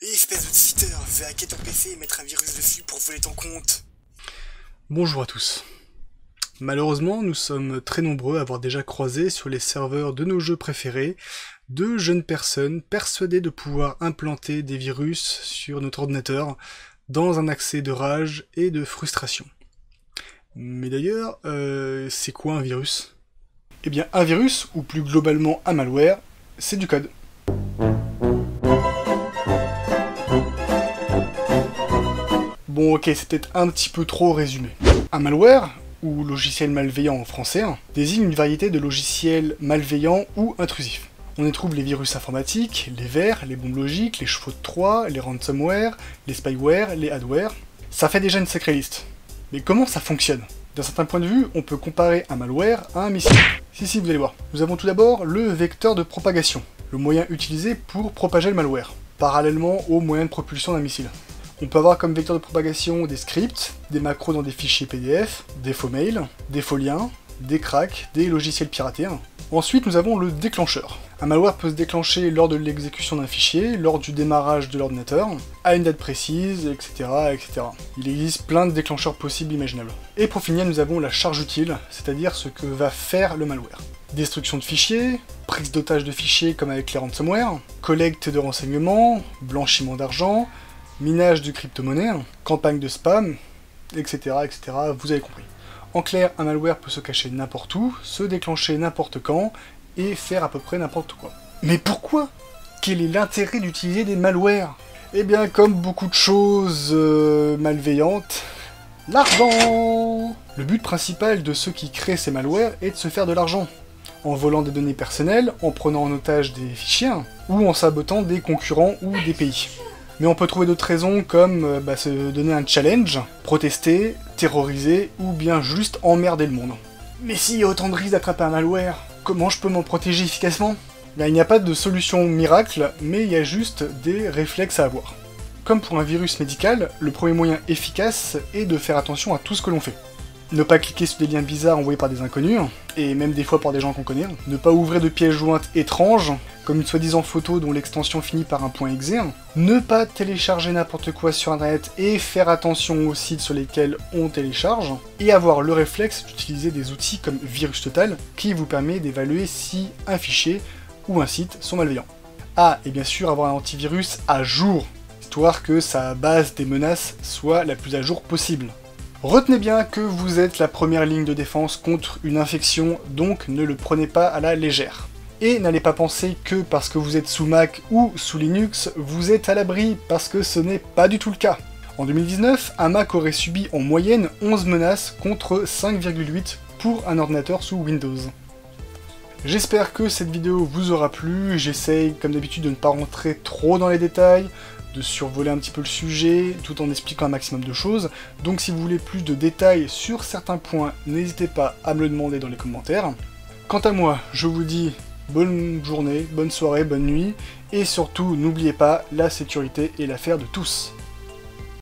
Espèce de cheater, va hacker ton PC et mettre un virus dessus pour voler ton compte. Bonjour à tous. Malheureusement, nous sommes très nombreux à avoir déjà croisé sur les serveurs de nos jeux préférés de jeunes personnes persuadées de pouvoir implanter des virus sur notre ordinateur dans un accès de rage et de frustration. Mais d'ailleurs, c'est quoi un virus? Eh bien, un virus, ou plus globalement un malware, c'est du code. Bon ok, c'est peut-être un petit peu trop résumé. Un malware, ou logiciel malveillant en français, désigne une variété de logiciels malveillants ou intrusifs. On y trouve les virus informatiques, les vers, les bombes logiques, les chevaux de Troie, les ransomware, les spyware, les adware. Ça fait déjà une sacrée liste. Mais comment ça fonctionne? D'un certain point de vue, on peut comparer un malware à un missile. Si, vous allez voir. Nous avons tout d'abord le vecteur de propagation, le moyen utilisé pour propager le malware, parallèlement au moyen de propulsion d'un missile. On peut avoir comme vecteur de propagation des scripts, des macros dans des fichiers PDF, des faux mails, des faux liens, des cracks, des logiciels piratés. Ensuite, nous avons le déclencheur. Un malware peut se déclencher lors de l'exécution d'un fichier, lors du démarrage de l'ordinateur, à une date précise, etc., etc. Il existe plein de déclencheurs possibles imaginables. Et pour finir, nous avons la charge utile, c'est-à-dire ce que va faire le malware. Destruction de fichiers, prise d'otage de fichiers comme avec les ransomware, collecte de renseignements, blanchiment d'argent, minage de crypto-monnaie, campagne de spam, etc., etc., vous avez compris. En clair, un malware peut se cacher n'importe où, se déclencher n'importe quand, et faire à peu près n'importe quoi. Mais pourquoi? Quel est l'intérêt d'utiliser des malwares? Eh bien, comme beaucoup de choses malveillantes, l'argent! Le but principal de ceux qui créent ces malwares est de se faire de l'argent, en volant des données personnelles, en prenant en otage des fichiers, ou en sabotant des concurrents ou des pays. Mais on peut trouver d'autres raisons comme se donner un challenge, protester, terroriser, ou bien juste emmerder le monde. Mais s'il y a autant de risques d'attraper un malware, comment je peux m'en protéger efficacement? Il n'y a pas de solution miracle, mais il y a juste des réflexes à avoir. Comme pour un virus médical, le premier moyen efficace est de faire attention à tout ce que l'on fait. Ne pas cliquer sur des liens bizarres envoyés par des inconnus, et même des fois par des gens qu'on connaît. Ne pas ouvrir de pièces jointes étranges, comme une soi-disant photo dont l'extension finit par un .exe. Ne pas télécharger n'importe quoi sur internet et faire attention aux sites sur lesquels on télécharge. Et avoir le réflexe d'utiliser des outils comme VirusTotal, qui vous permet d'évaluer si un fichier ou un site sont malveillants. Ah, et bien sûr avoir un antivirus à jour, histoire que sa base des menaces soit la plus à jour possible. Retenez bien que vous êtes la première ligne de défense contre une infection, donc ne le prenez pas à la légère. Et n'allez pas penser que parce que vous êtes sous Mac ou sous Linux, vous êtes à l'abri, parce que ce n'est pas du tout le cas. En 2019, un Mac aurait subi en moyenne 11 menaces contre 5,8 pour un ordinateur sous Windows. J'espère que cette vidéo vous aura plu, j'essaye comme d'habitude de ne pas rentrer trop dans les détails, de survoler un petit peu le sujet, tout en expliquant un maximum de choses. Donc si vous voulez plus de détails sur certains points, n'hésitez pas à me le demander dans les commentaires. Quant à moi, je vous dis bonne journée, bonne soirée, bonne nuit, et surtout n'oubliez pas, la sécurité est l'affaire de tous.